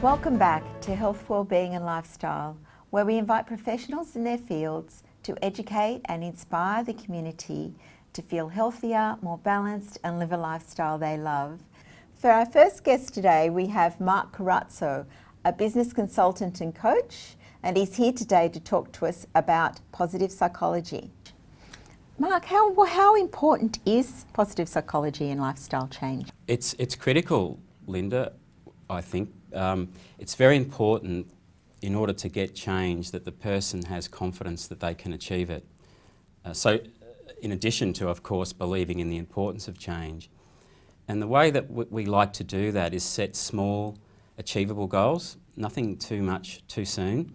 Welcome back to Health, Wellbeing and Lifestyle, where we invite professionals in their fields to educate and inspire the community to feel healthier, more balanced and live a lifestyle they love. For our first guest today, we have Mark Corazzo, a business consultant and coach, and he's here today to talk to us about positive psychology. Mark, how important is positive psychology in lifestyle change? It's critical, Linda, I think. It's very important in order to get change that the person has confidence that they can achieve it. So in addition to, of course, believing in the importance of change. And the way that we like to do that is set small, achievable goals, nothing too much too soon,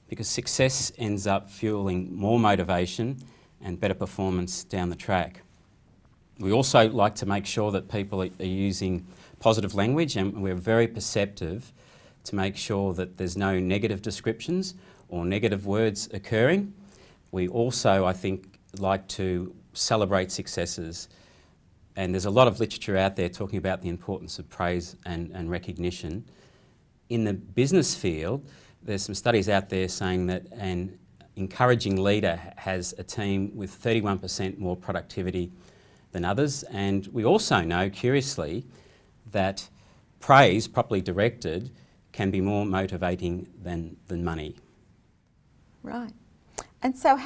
because success ends up fueling more motivation and better performance down the track. We also like to make sure that people are using positive language, and we're very perceptive to make sure that there's no negative descriptions or negative words occurring. We also, I think, like to celebrate successes, and there's a lot of literature out there talking about the importance of praise and recognition. In the business field, there's some studies out there saying that an encouraging leader has a team with 31% more productivity than others, and we also know, curiously, that praise, properly directed, can be more motivating than money. Right. And so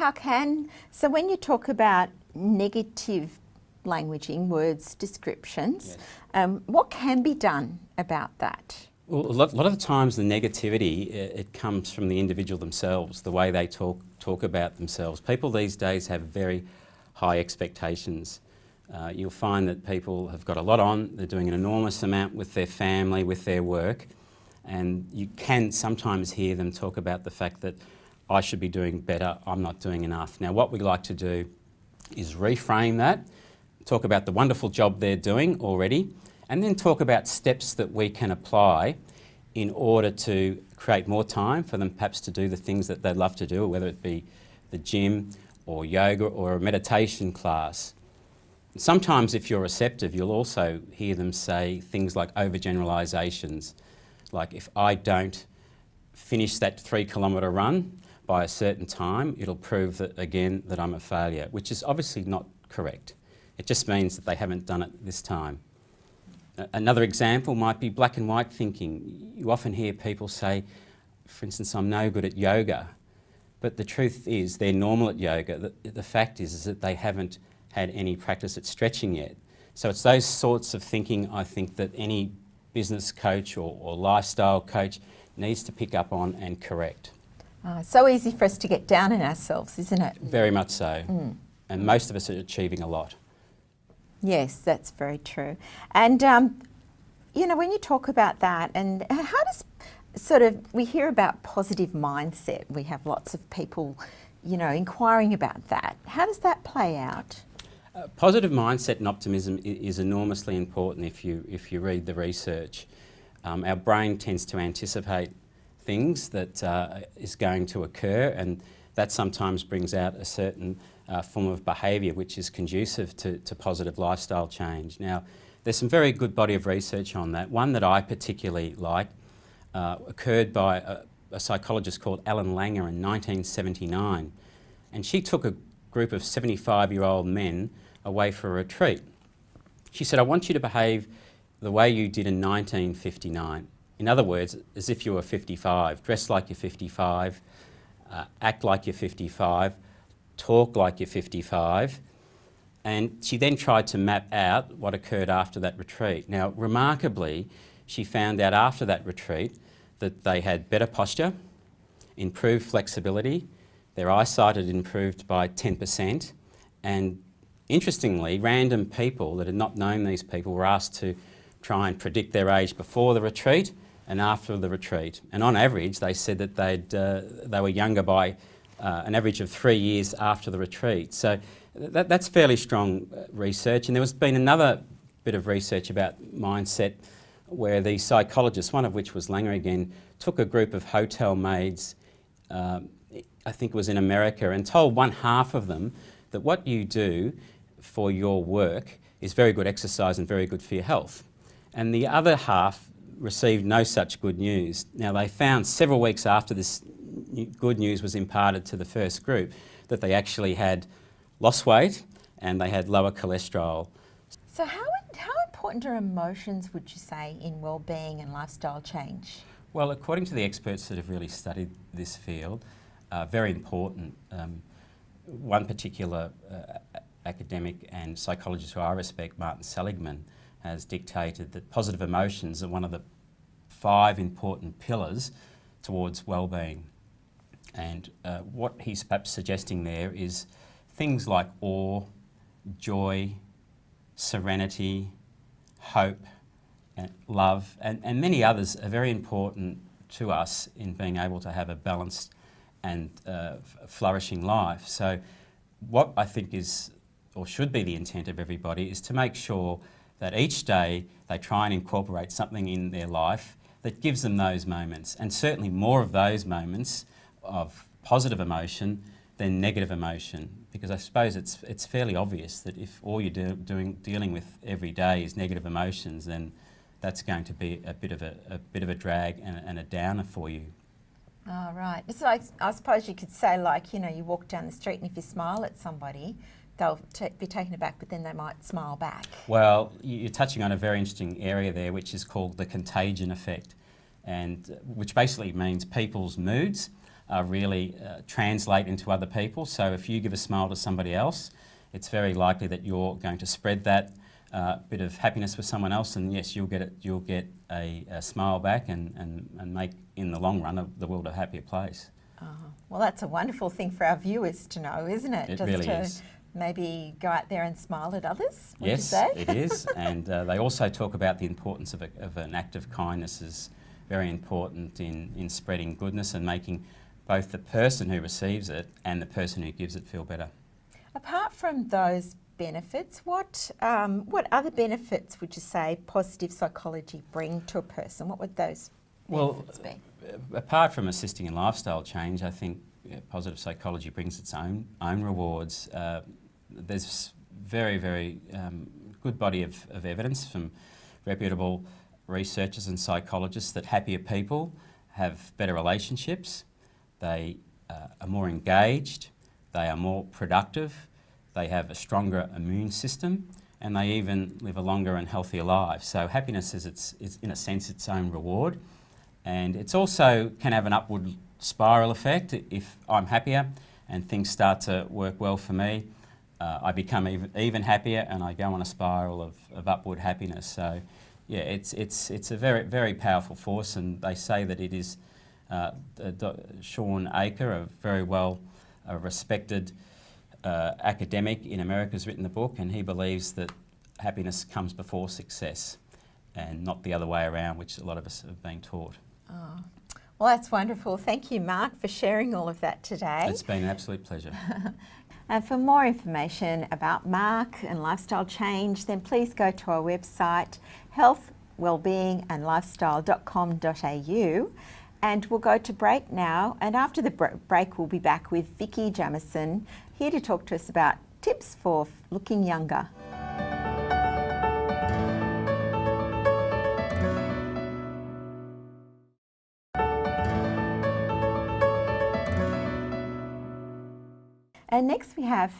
so when you talk about negative languaging, words, descriptions, yes. What can be done about that? Well, a lot of the times the negativity, it comes from the individual themselves, the way they talk about themselves. People these days have very high expectations. You'll find that people have got a lot on, they're doing an enormous amount with their family, with their work, and you can sometimes hear them talk about the fact that I should be doing better, I'm not doing enough. Now what we like to do is reframe that, talk about the wonderful job they're doing already, and then talk about steps that we can apply in order to create more time for them perhaps to do the things that they love to do, whether it be the gym or yoga or a meditation class. Sometimes if you're receptive, you'll also hear them say things like overgeneralisations, like if I don't finish that 3-kilometre run by a certain time, it'll prove that, again, that I'm a failure, which is obviously not correct. It just means that they haven't done it this time. Another example might be black and white thinking. You often hear people say, for instance, I'm no good at yoga, but the truth is they're normal at yoga. The fact is that they haven't had any practice at stretching yet. So it's those sorts of thinking, I think, that any business coach or lifestyle coach needs to pick up on and correct. So easy for us to get down on ourselves, isn't it? Very much so. And most of us are achieving a lot. Yes, that's very true. And, you know, when you talk about that, and how does we hear about positive mindset. We have lots of people, you know, inquiring about that. How does that play out? Positive mindset and optimism is enormously important if you read the research. Our brain tends to anticipate things that is going to occur, and that sometimes brings out a certain form of behaviour which is conducive to positive lifestyle change. Now, there's some very good body of research on that. One that I particularly like occurred by a psychologist called Ellen Langer in 1979, and she took a group of 75-year-old men away for a retreat. She said, I want you to behave the way you did in 1959. In other words, as if you were 55. Dress like you're 55, act like you're 55, talk like you're 55. And she then tried to map out what occurred after that retreat. Now, remarkably, she found out after that retreat that they had better posture, improved flexibility, their eyesight had improved by 10%, and interestingly, random people that had not known these people were asked to try and predict their age before the retreat and after the retreat. And on average, they said that they were younger by an average of 3 years after the retreat. So that's fairly strong research. And there has been another bit of research about mindset where the psychologists, one of which was Langer again, took a group of hotel maids, I think it was in America, and told one half of them that what you do for your work is very good exercise and very good for your health. And the other half received no such good news. Now, they found several weeks after this good news was imparted to the first group that they actually had lost weight and they had lower cholesterol. So how important are emotions, would you say, in wellbeing and lifestyle change? Well, according to the experts that have really studied this field, very important. One particular academic and psychologist who I respect, Martin Seligman, has dictated that positive emotions are one of the 5 important pillars towards wellbeing. And what he's perhaps suggesting there is things like awe, joy, serenity, hope, and love, and many others are very important to us in being able to have a balanced and flourishing life. So what I think is, or should be, the intent of everybody is to make sure that each day they try and incorporate something in their life that gives them those moments, and certainly more of those moments of positive emotion than negative emotion, because I suppose it's fairly obvious that if all you're dealing with every day is negative emotions, then that's going to be a bit of a drag and a downer for you. Oh, right. So I suppose you could say, like, you know, you walk down the street and if you smile at somebody, they'll be taken aback, but then they might smile back. Well, you're touching on a very interesting area there, which is called the contagion effect, and which basically means people's moods really translate into other people. So if you give a smile to somebody else, it's very likely that you're going to spread that bit of happiness with someone else, and yes, you'll get a smile back and make, in the long run, the world a happier place. Well, that's a wonderful thing for our viewers to know, isn't it? It really is. Maybe go out there and smile at others, would yes, you say? It is. And they also talk about the importance of an act of kindness is very important in spreading goodness and making both the person who receives it and the person who gives it feel better. Apart from those benefits, what other benefits would you say positive psychology bring to a person? What would those benefits be? Apart from assisting in lifestyle change, I think positive psychology brings its own rewards. There's very good body of evidence from reputable researchers and psychologists that happier people have better relationships, they are more engaged, they are more productive, they have a stronger immune system, and they even live a longer and healthier life. So happiness is in a sense its own reward, and it's also can have an upward spiral effect. If I'm happier and things start to work well for me, I become even happier, and I go on a spiral of upward happiness. So yeah, it's a very powerful force, and they say that it is Sean Aker, a very well respected academic in America, has written the book, and he believes that happiness comes before success and not the other way around, which a lot of us have been taught. Oh. Well, that's wonderful. Thank you, Mark, for sharing all of that today. It's been an absolute pleasure. And for more information about Mark and lifestyle change, then please go to our website, healthwellbeingandlifestyle.com.au. And we'll go to break now, and after the break we'll be back with Vicky Jamieson, here to talk to us about tips for looking younger. And next we have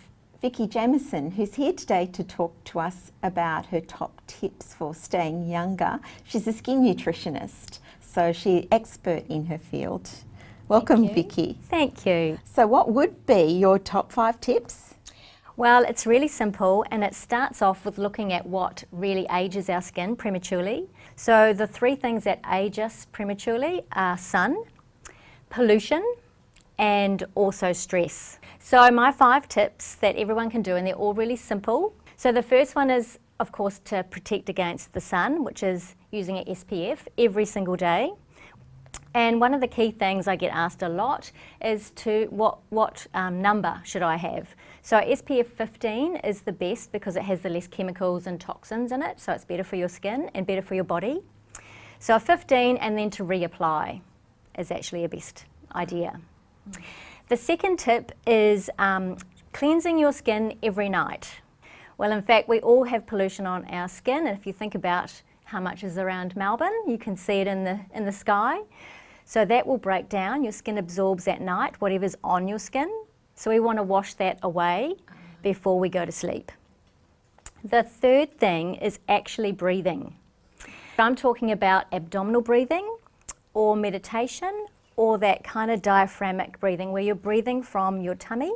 Vicky Jamieson, who's here today to talk to us about her top tips for staying younger. She's a skin nutritionist, so she's expert in her field. Welcome, Vicky. Thank you. So what would be your top 5 tips? Well, it's really simple, and it starts off with looking at what really ages our skin prematurely. So the 3 things that age us prematurely are sun, pollution, and also stress. So my 5 tips that everyone can do, and they're all really simple. So the first one is, of course, to protect against the sun, which is using an SPF every single day. And one of the key things I get asked a lot is to what number should I have? So SPF 15 is the best because it has the less chemicals and toxins in it, so it's better for your skin and better for your body. So a 15, and then to reapply is actually a best idea. The second tip is cleansing your skin every night. Well, in fact, we all have pollution on our skin, and if you think about how much is around Melbourne. You can see it in the sky. So that will break down. Your skin absorbs at night whatever's on your skin. So we want to wash that away before we go to sleep. The third thing is actually breathing. I'm talking about abdominal breathing or meditation or that kind of diaphragmic breathing where you're breathing from your tummy.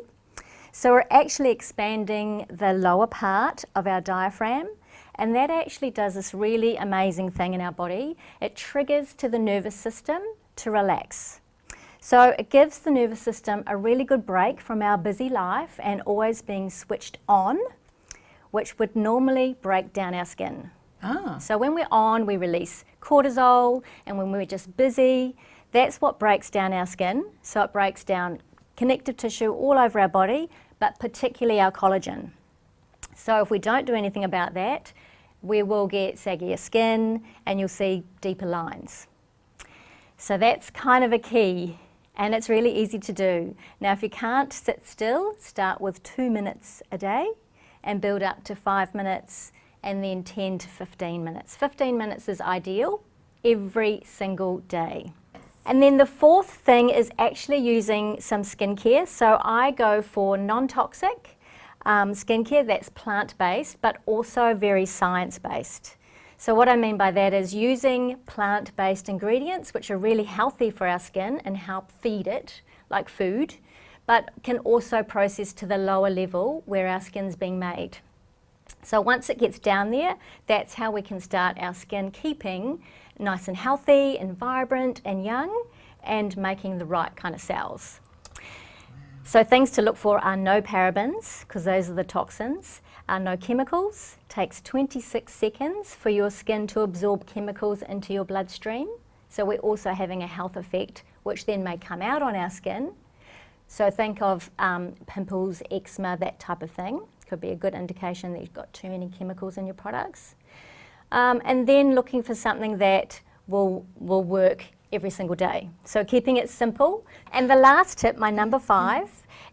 So we're actually expanding the lower part of our diaphragm, and that actually does this really amazing thing in our body. It triggers to the nervous system to relax. So it gives the nervous system a really good break from our busy life and always being switched on, which would normally break down our skin. So when we're on, we release cortisol, and when we're just busy, that's what breaks down our skin. So it breaks down connective tissue all over our body, but particularly our collagen. So if we don't do anything about that, we will get saggier skin and you'll see deeper lines. So that's kind of a key, and it's really easy to do. Now, if you can't sit still, start with 2 minutes a day and build up to 5 minutes and then 10 to 15 minutes. 15 minutes is ideal every single day. And then the fourth thing is actually using some skincare. So I go for non-toxic skincare that's plant-based, but also very science-based. So what I mean by that is using plant-based ingredients, which are really healthy for our skin and help feed it like food, but can also process to the lower level where our skin's being made. So once it gets down there, that's how we can start our skin keeping nice and healthy and vibrant and young and making the right kind of cells. So things to look for are no parabens, because those are the toxins, no chemicals. Takes 26 seconds for your skin to absorb chemicals into your bloodstream. So we're also having a health effect, which then may come out on our skin. So think of pimples, eczema, that type of thing. Could be a good indication that you've got too many chemicals in your products. And then looking for something that will work every single day. So keeping it simple. And the last tip, my number 5,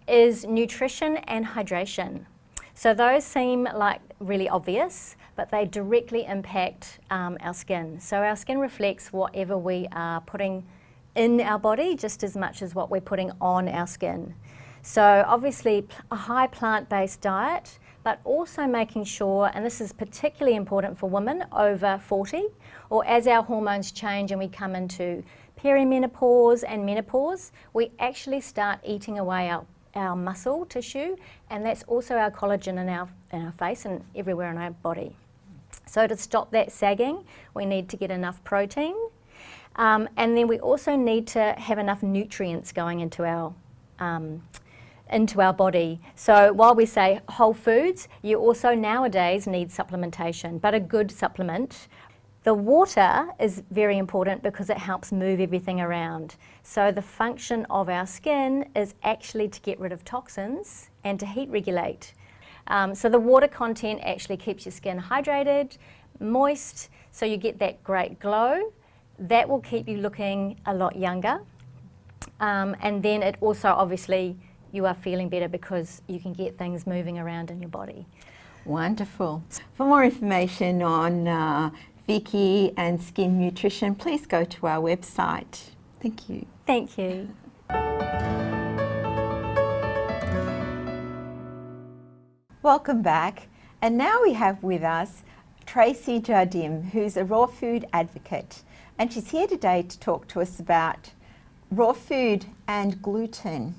is nutrition and hydration. So those seem like really obvious, but they directly impact our skin. So our skin reflects whatever we are putting in our body just as much as what we're putting on our skin. So obviously a high plant-based diet, but also making sure, and this is particularly important for women over 40, or as our hormones change and we come into perimenopause and menopause, we actually start eating away our muscle tissue, and that's also our collagen in our face and everywhere in our body. So to stop that sagging, we need to get enough protein, and then we also need to have enough nutrients going into our body. So while we say whole foods, you also nowadays need supplementation, but a good supplement. The water is very important because it helps move everything around. So the function of our skin is actually to get rid of toxins and to heat regulate. So the water content actually keeps your skin hydrated, moist, so you get that great glow. That will keep you looking a lot younger. And then it also obviously you are feeling better because you can get things moving around in your body. Wonderful. For more information on Vicky and skin nutrition, please go to our website. Thank you. Thank you. Welcome back. And now we have with us Tracy Jardim, who's a raw food advocate. And she's here today to talk to us about raw food and gluten.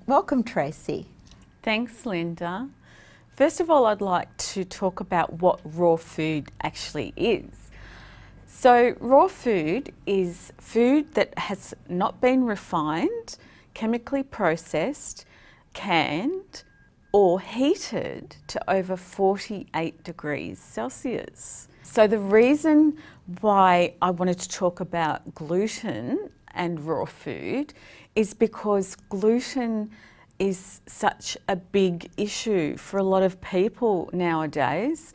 Welcome, Tracy. Thanks, Linda. First of all, I'd like to talk about what raw food actually is. So raw food is food that has not been refined, chemically processed, canned, or heated to over 48 degrees Celsius. So the reason why I wanted to talk about gluten and raw food is because gluten is such a big issue for a lot of people nowadays.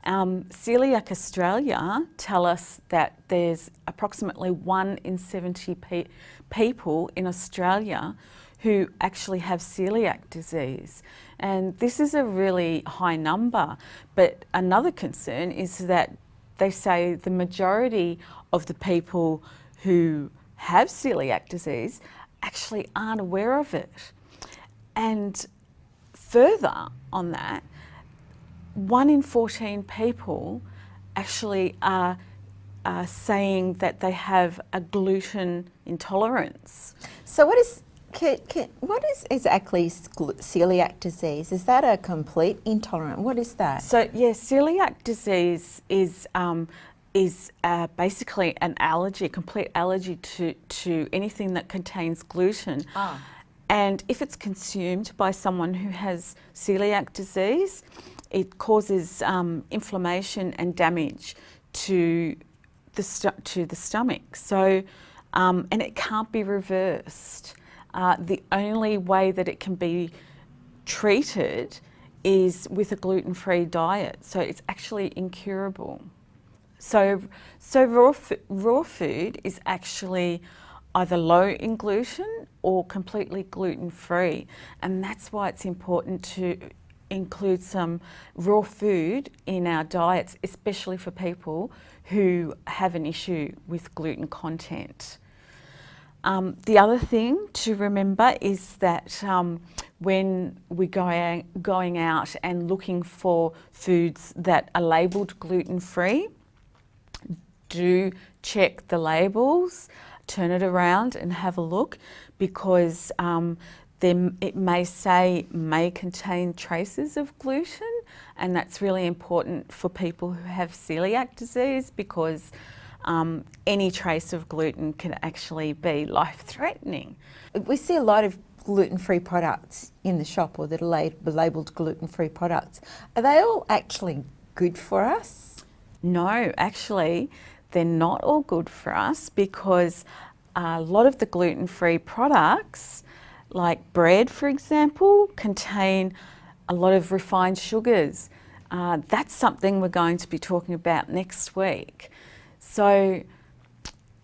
Celiac Australia tell us that there's approximately 1 in 70 people in Australia who actually have celiac disease. And this is a really high number. But another concern is that they say the majority of the people who have celiac disease actually aren't aware of it. And further on that, 1 in 14 people actually are saying that they have a gluten intolerance. So what is exactly celiac disease? Is that a complete intolerance? What is that? So yeah, celiac disease is basically an allergy, a complete allergy to anything that contains gluten. And if it's consumed by someone who has celiac disease, it causes inflammation and damage to the stomach. So, and it can't be reversed. The only way that it can be treated is with a gluten-free diet. So it's actually incurable. So raw food is actually either low in gluten or completely gluten-free. And that's why it's important to include some raw food in our diets, especially for people who have an issue with gluten content. The other thing to remember is that when we're going out and looking for foods that are labelled gluten-free, do check the labels, turn it around and have a look, because it may contain traces of gluten, and that's really important for people who have celiac disease, because any trace of gluten can actually be life-threatening. We see a lot of gluten-free products in the shop, or that are labelled gluten-free products. Are they all actually good for us? No, actually, they're not all good for us, because a lot of the gluten-free products, like bread, for example, contain a lot of refined sugars. That's something we're going to be talking about next week. So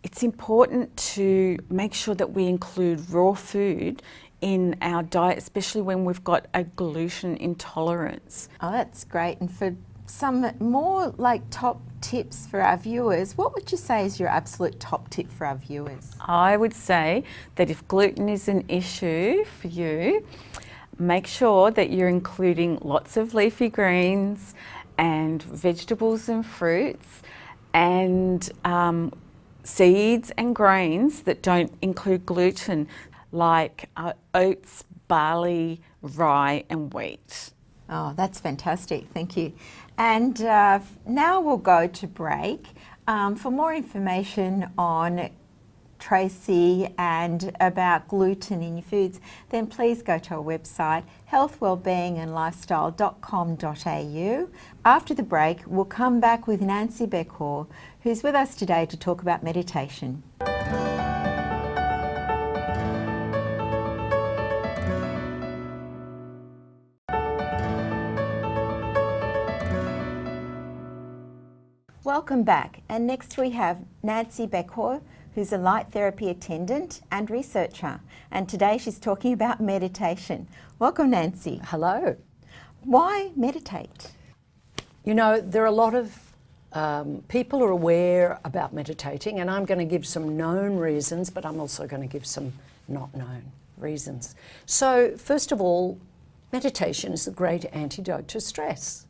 it's important to make sure that we include raw food in our diet, especially when we've got a gluten intolerance. Oh, that's great. And for some more like top tips for our viewers, what would you say is your absolute top tip for our viewers? I would say that if gluten is an issue for you, make sure that you're including lots of leafy greens and vegetables and fruits, and seeds and grains that don't include gluten, like oats, barley, rye and wheat. Oh, that's fantastic. Thank you. And now we'll go to break. For more information on Tracy and about gluten in your foods, then please go to our website, healthwellbeingandlifestyle.com.au. After the break, we'll come back with Nancy Beckor, who's with us today to talk about meditation. Welcome back, and next we have Nancy Beckor, who's a light therapy attendant and researcher, and today she's talking about meditation. Welcome, Nancy. Hello. Why meditate? You know, there are a lot of people are aware about meditating, and I'm going to give some known reasons, but I'm also going to give some not known reasons. So first of all, meditation is a great antidote to stress.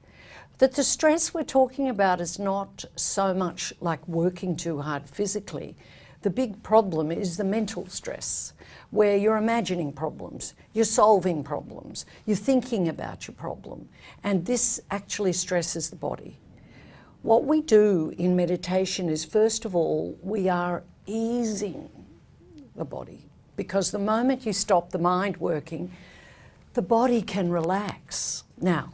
That the stress we're talking about is not so much like working too hard physically. The big problem is the mental stress, where you're imagining problems, you're solving problems, you're thinking about your problem, and this actually stresses the body. What we do in meditation is, first of all, we are easing the body, because the moment you stop the mind working, the body can relax. Now,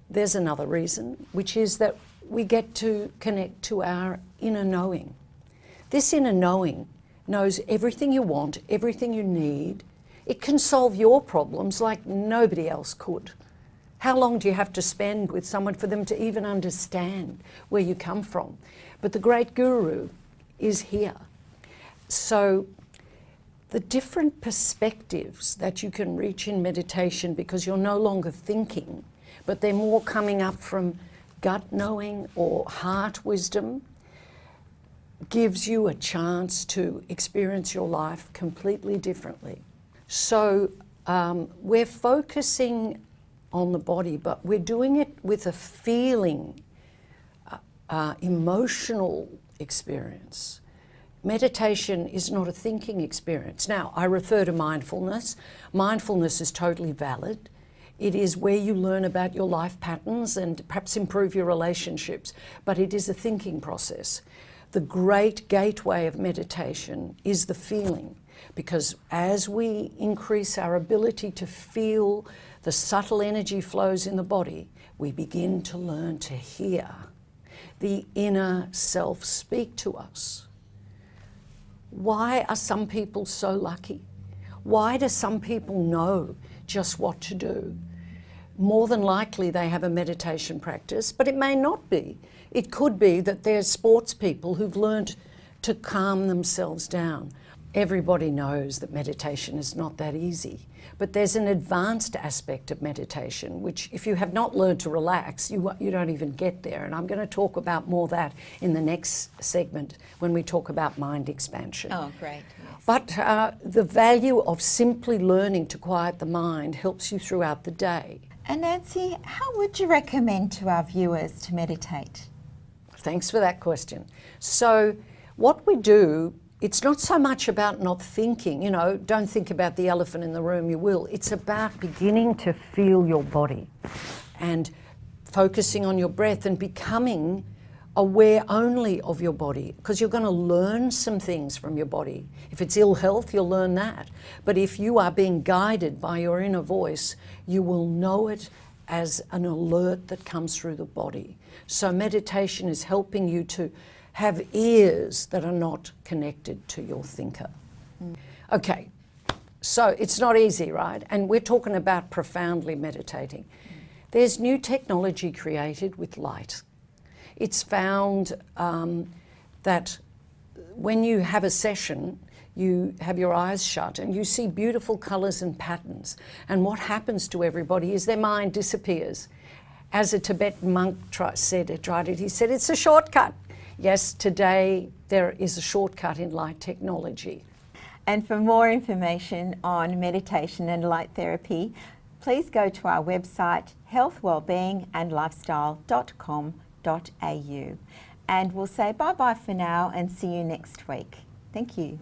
there's another reason, which is that we get to connect to our inner knowing. This inner knowing knows everything you want, everything you need. It can solve your problems like nobody else could. How long do you have to spend with someone for them to even understand where you come from? But the great guru is here. So the different perspectives that you can reach in meditation, because you're no longer thinking, but they're more coming up from gut knowing or heart wisdom gives you a chance to experience your life completely differently. So we're focusing on the body, but we're doing it with a feeling, emotional experience. Meditation is not a thinking experience. Now, I refer to mindfulness. Mindfulness is totally valid. It is where you learn about your life patterns and perhaps improve your relationships, but it is a thinking process. The great gateway of meditation is the feeling, because as we increase our ability to feel the subtle energy flows in the body, we begin to learn to hear the inner self speak to us. Why are some people so lucky? Why do some people know just what to do? More than likely they have a meditation practice, but it may not be. It could be that they're sports people who've learned to calm themselves down. Everybody knows that meditation is not that easy, but there's an advanced aspect of meditation, which if you have not learned to relax, you don't even get there. And I'm going to talk about more of that in the next segment when we talk about mind expansion. Oh, great. Yes. But the value of simply learning to quiet the mind helps you throughout the day. And Nancy, how would you recommend to our viewers to meditate? Thanks for that question. So what we do, it's not so much about not thinking, don't think about the elephant in the room, you will. It's about beginning to feel your body and focusing on your breath and becoming aware only of your body, because you're going to learn some things from your body. If it's ill health, you'll learn that. But if you are being guided by your inner voice, you will know it as an alert that comes through the body. So meditation is helping you to have ears that are not connected to your thinker. Okay, so it's not easy, right? And we're talking about profoundly meditating. There's new technology created with light. It's found that when you have a session, you have your eyes shut and you see beautiful colours and patterns. And what happens to everybody is their mind disappears. As a Tibetan monk said, he said, it's a shortcut. Yes, today there is a shortcut in light technology. And for more information on meditation and light therapy, please go to our website healthwellbeingandlifestyle.com.au. And we'll say bye-bye for now and see you next week. Thank you.